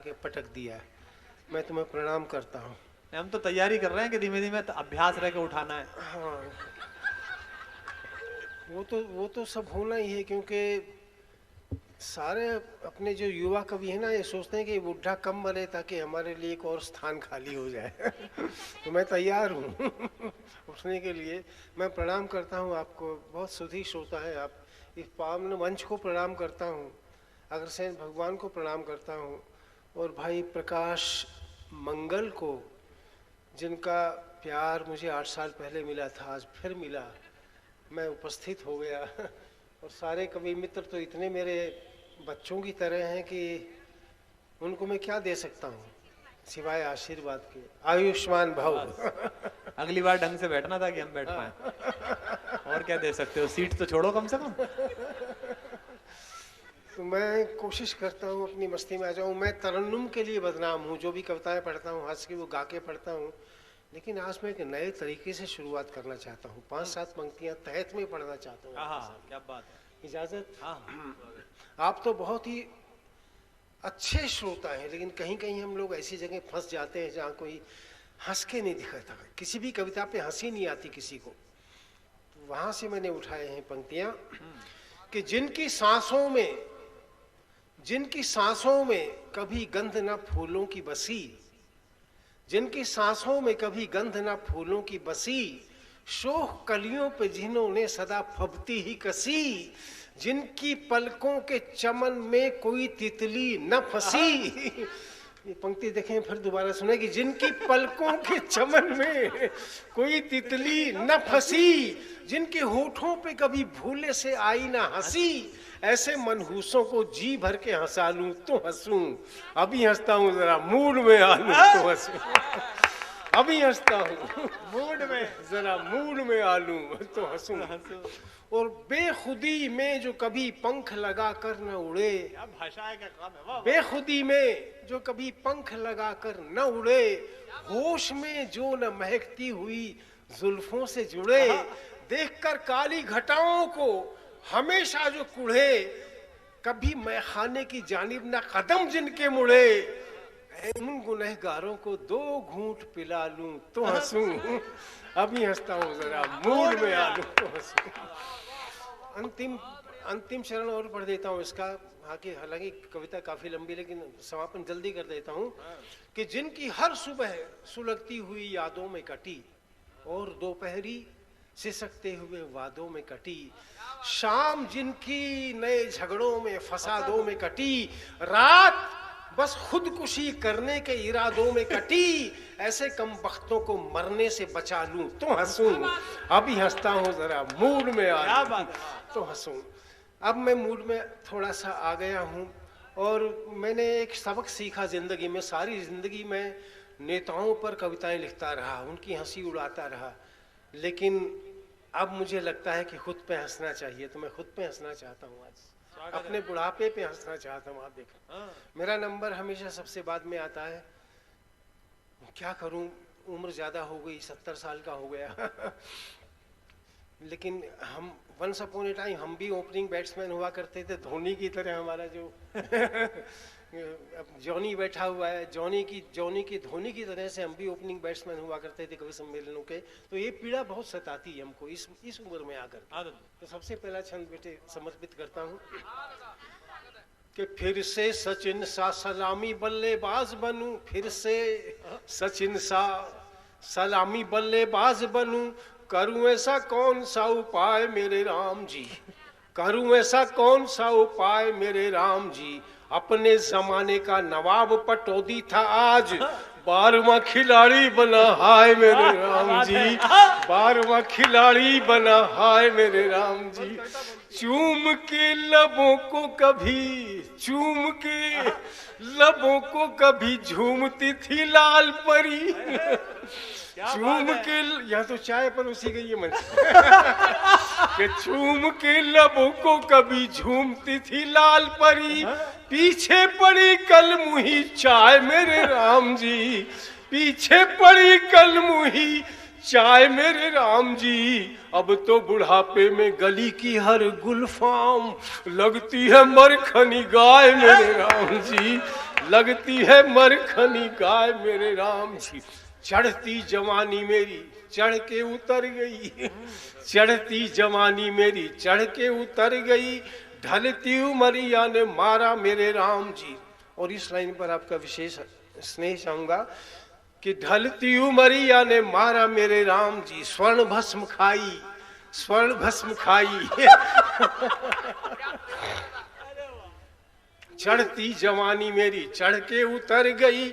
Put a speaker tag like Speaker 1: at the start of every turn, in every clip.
Speaker 1: के पटक दिया है। मैं तुम्हें प्रणाम करता हूँ।
Speaker 2: हम तो तैयारी कर रहे हैं कि धीमे धीमे अभ्यास रह के उठाना है।
Speaker 1: हाँ, वो तो सब होना ही है, क्योंकि सारे अपने जो युवा कवि है ना, ये सोचते हैं कि बुढ़ा कम मरे ताकि हमारे लिए एक और स्थान खाली हो जाए। तो मैं तैयार हूँ उठने के लिए। मैं प्रणाम करता हूँ आपको, बहुत सुधी श्रोता है आप। इस पावन मंच को प्रणाम करता हूँ, अग्रसेन भगवान को प्रणाम करता हूँ, और भाई प्रकाश मंगल को, जिनका प्यार मुझे 8 साल पहले मिला था, आज फिर मिला, मैं उपस्थित हो गया। और सारे कवि मित्र तो इतने मेरे बच्चों की तरह हैं कि उनको मैं क्या दे सकता हूँ सिवाय आशीर्वाद के। आयुष्मान भव।
Speaker 2: अगली बार ढंग से बैठना था कि हम बैठ पाए। और क्या दे सकते हो, सीट तो छोड़ो कम से कम।
Speaker 1: तो मैं कोशिश करता हूँ अपनी मस्ती में आ जाऊँ। मैं तरन्नुम के लिए बदनाम हूँ, जो भी कविताएं पढ़ता हूँ हंस के वो गा के पढ़ता हूँ, लेकिन आज मैं एक नए तरीके से शुरुआत करना चाहता हूँ। 5-7 पंक्तियां तहत में पढ़ना चाहता हूँ।
Speaker 2: हाँ, क्या बात है।
Speaker 1: इजाजत?
Speaker 2: हाँ।
Speaker 1: आप तो बहुत ही अच्छे श्रोता हैं, लेकिन कहीं कहीं हम लोग ऐसी जगह फंस जाते हैं जहाँ कोई हंस के नहीं दिखाता, किसी भी कविता पे हंसी नहीं आती किसी को। तो वहां से मैंने उठाए हैं पंक्तियां कि जिनकी सांसों में कभी गंध न फूलों की बसी, जिनकी सांसों में कभी गंध न फूलों की बसी, शोख कलियों पे जिन्होंने सदा फबती ही कसी, जिनकी पलकों के चमन में कोई तितली न फंसी। ये पंक्ति देखें फिर दोबारा सुने कि जिनकी पलकों के चमन में कोई तितली न फंसी, जिनके होठों पे कभी भूले से आई ना हंसी, ऐसे मनहूसों को जी भर के हंसा लूं तो हंसूं, अभी हंसता हूं जरा मूड में आ लूं तो हंसूं, अभी हंसता हूं मूड में, जरा मूड में आ लूं तो हंसूं। और बेखुदी में जो कभी पंख लगा कर न उड़े,
Speaker 2: भाषा का काम है। वाह।
Speaker 1: बेखुदी में जो कभी पंख लगा कर न उड़े, होश में जो न महकती हुई जुल्फों से जुड़े, देखकर काली घटाओं को हमेशा जो कुढ़े, कभी मैखाने की जानिब न कदम जिनके मुड़े, उन गुनहगारों को 2 घूंट पिला लूं तो हंसूं, अभी हंसता हूं जरा मूड में आ लूं तो हंसूं। अंतिम चरण और पढ़ देता हूं इसका, हालांकि कविता काफी लंबी, लेकिन समापन जल्दी कर देता हूं कि जिनकी हर सुबह सुलगती हुई यादों में कटी, और दोपहरी सिसकते हुए वादों में कटी, शाम जिनकी नए झगड़ों में फसादों में कटी, रात बस खुदकुशी करने के इरादों में कटी, ऐसे कम बख्तों को मरने से बचा लूं तो हंसूं, अभी हंसता हूं जरा मूड में आ तो हंसूं। अब मैं मूड में थोड़ा सा आ गया हूं, और मैंने एक सबक सीखा जिंदगी में। सारी जिंदगी में नेताओं पर कविताएं लिखता रहा, उनकी हंसी उड़ाता रहा, लेकिन अब मुझे लगता है कि खुद पे हंसना चाहिए, तो मैं खुद पे हंसना चाहता हूँ। आज अपने बुढ़ापे पे हंसना चाहता हूँ। आप देखो, मेरा नंबर हमेशा सबसे बाद में आता है, क्या करूं, उम्र ज्यादा हो गई, 70 साल का हो गया। लेकिन हम वंस अपॉन ए टाइम हम भी ओपनिंग बैट्समैन हुआ करते थे, धोनी की तरह। हमारा जो जॉनी बैठा हुआ है, जॉनी की धोनी की तरह से हम भी ओपनिंग बैट्समैन हुआ करते थे कवि सम्मेलनों के। तो ये पीड़ा बहुत सताती है हमको इस उम्र में आकर। तो सबसे पहला छंद बेटे समर्पित करता हूँ कि फिर से सचिन सा सलामी बल्लेबाज बनूं, फिर से सचिन सा सलामी बल्लेबाज बनूं, करूं ऐसा कौन सा उपाय मेरे राम जी, करूं ऐसा कौन सा उपाय मेरे राम जी, अपने जमाने का नवाब पटौदी था आज 12वां खिलाड़ी बना, हाय मेरे राम जी, 12वां खिलाड़ी बना, हाय मेरे राम जी, चूम के लबों को कभी, चूम के लबों को कभी झूमती थी लाल परी, चूम के, या तो चाय पर उसी गई है मन कि चूम के लबों को कभी झूमती थी लाल परी, पीछे पड़ी कल मुही चाय मेरे राम जी, पीछे पड़ी कल मुही चाय मेरे राम जी, अब तो बुढ़ापे में गली की हर गुलफाम लगती है मरखनी गाय मेरे राम जी, लगती है मरखनी गाय मेरे राम जी। चढ़ती जवानी मेरी चढ़ के उतर गई, चढ़ती जवानी मेरी चढ़ के उतर गई, ढलती उमरिया ने मारा मेरे राम जी। और इस लाइन पर आपका विशेष स्नेह चाहूंगा कि ढलती उमरिया ने मारा मेरे राम जी, स्वर्ण भस्म खाई, स्वर्ण भस्म खाई। चढ़ती जवानी मेरी चढ़ के उतर गई,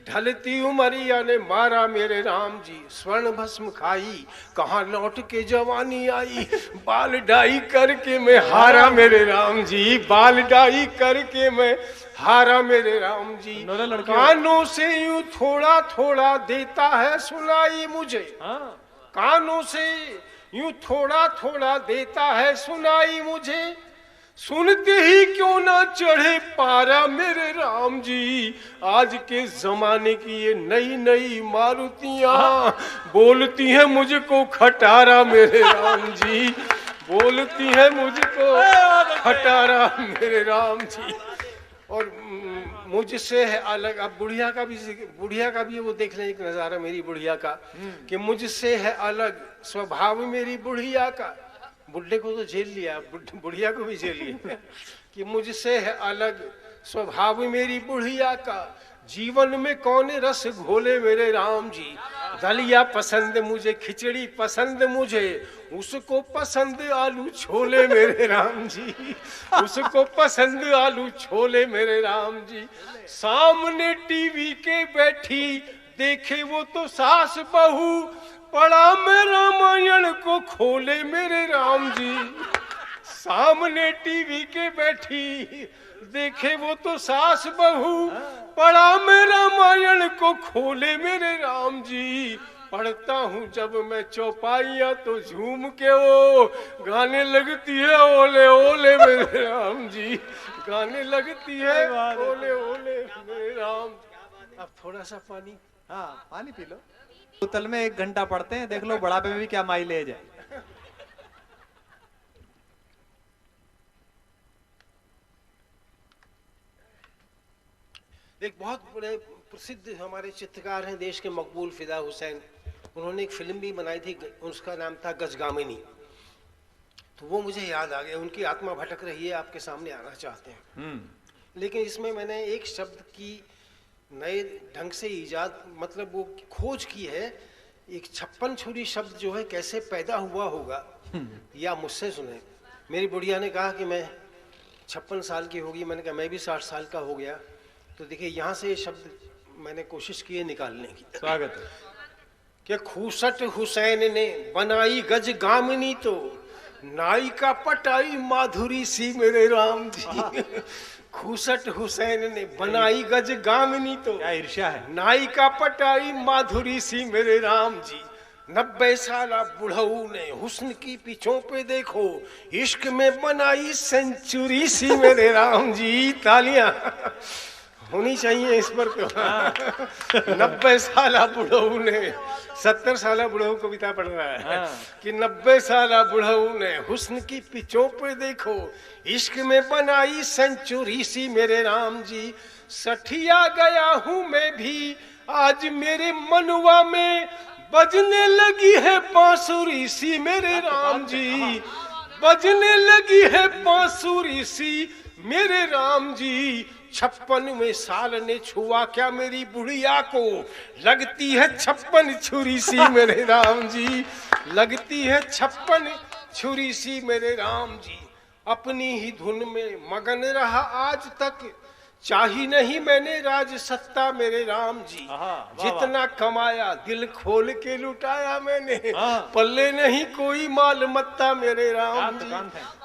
Speaker 1: ढलती उमरिया ने मारा मेरे राम जी, स्वर्ण भस्म खाई, कहाँ लौट के जवानी आई, बाल डाई करके मैं हारा मेरे राम जी, बाल डाई करके मैं हारा मेरे राम जी। कानों से यूं थोड़ा थोड़ा देता है सुनाई मुझे, कानों से यूं थोड़ा थोड़ा देता है सुनाई मुझे, सुनते ही क्यों ना चढ़े पारा मेरे राम जी। आज के जमाने की ये नई नई मारुतियां बोलती हैं मुझको खटारा मेरे राम जी, बोलती हैं मुझको खटारा मेरे राम जी। और मुझसे है अलग, अब बुढ़िया का भी वो देख लें एक नजारा मेरी बुढ़िया का, कि मुझसे है अलग स्वभाव मेरी बुढ़िया का। बुढ़े को तो झेल लिया, बुढ़िया को भी झेल लिया। कि मुझसे है अलग स्वभाव मेरी बुढ़िया का, जीवन में कौन रस घोले मेरे राम जी। दलिया पसंद मुझे, खिचड़ी पसंद मुझे, उसको पसंद आलू छोले मेरे राम जी, उसको पसंद आलू छोले मेरे राम जी। सामने टीवी के बैठी देखे वो तो सास बहू, पढ़ा में रामायण को खोले मेरे राम जी। सामने टीवी के बैठी देखे वो तो सास बहू, पढ़ा में रामायण को खोले मेरे राम जी। पढ़ता हूँ जब मैं चौपाइया तो झूम के वो गाने लगती है ओले ओले मेरे राम जी, गाने लगती है ओले ओले मेरे राम। अब थोड़ा सा पानी,
Speaker 2: हाँ पानी पी लो। बोतल में 1 घंटा पढ़ते हैं, देख लो बुढ़ापे में भी क्या माइलेज है।
Speaker 1: एक बहुत बड़े प्रसिद्ध हमारे चित्रकार हैं देश के, मकबूल फिदा हुसैन, उन्होंने एक फिल्म भी बनाई थी, उसका नाम था गजगामिनी। तो वो मुझे याद आ गया, उनकी आत्मा भटक रही है, आपके सामने आना चाहते हैं। लेकिन इसमें मैंने एक शब्द की नए ढंग से इजाद, मतलब वो खोज की है, एक 56 छुरी शब्द जो है कैसे पैदा हुआ होगा, या मुझसे सुने। मेरी बुढ़िया ने कहा कि मैं 56 साल की होगी, मैंने कहा मैं भी 60 साल का हो गया। तो देखिए यहाँ से ये शब्द मैंने कोशिश की है निकालने की।
Speaker 2: स्वागत है।
Speaker 1: कि खूसट हुसैन ने बनाई गज गामिनी, तो नाई का पटाई माधुरी सी मेरे राम जी। खूसट हुसैन ने बनाई गज गामिनी, तो
Speaker 2: क्या ईर्ष्या है,
Speaker 1: नाई का पटाई माधुरी सी मेरे राम जी। 90 साला बुढ़ऊ ने हुस्न की पिछों पे देखो, इश्क में बनाई सेंचुरी सी मेरे राम जी। तालियां होनी चाहिए इस पर तो। 90 साला बुढ़ऊ ने, 70 साला बुढ़ऊ कविता पढ़ रहा है कि 90 साला बुढ़ऊ ने हुस्न की पिचों पे देखो, इश्क में बनाई सेंचुरी सी मेरे राम जी। सठिया गया हूँ मैं भी आज मेरे मनवा में, बजने लगी है बांसुरी सी मेरे राम जी, बजने लगी है बांसुरी सी मेरे राम जी। 56वें साल ने छुआ क्या मेरी बुढ़िया को, लगती है 56 छुरी सी मेरे राम जी, लगती है 56 छुरी सी मेरे राम जी। अपनी ही धुन में मगन रहा आज तक, चाही नहीं मैंने राज सत्ता मेरे राम जी। जितना कमाया दिल खोल के लुटाया मैंने, पल्ले नहीं कोई माल मत्ता मेरे राम जी।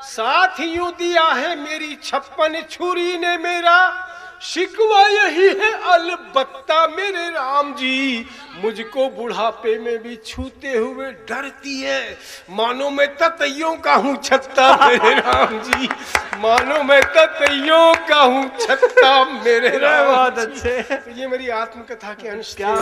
Speaker 1: साथ यूं दिया है मेरी 56 छुरी ने मेरा, शिकवा यही है अलबत्ता मेरे राम जी। मुझको बुढ़ापे में भी छूते हुए डरती है, मानो मैं ततैयों का हूँ छत्ता मेरे राम जी, मानो मैं ततैयों का हूँ छत्ता मेरे राम।
Speaker 2: बहुत अच्छे।
Speaker 1: ये मेरी आत्मकथा के अंश क्या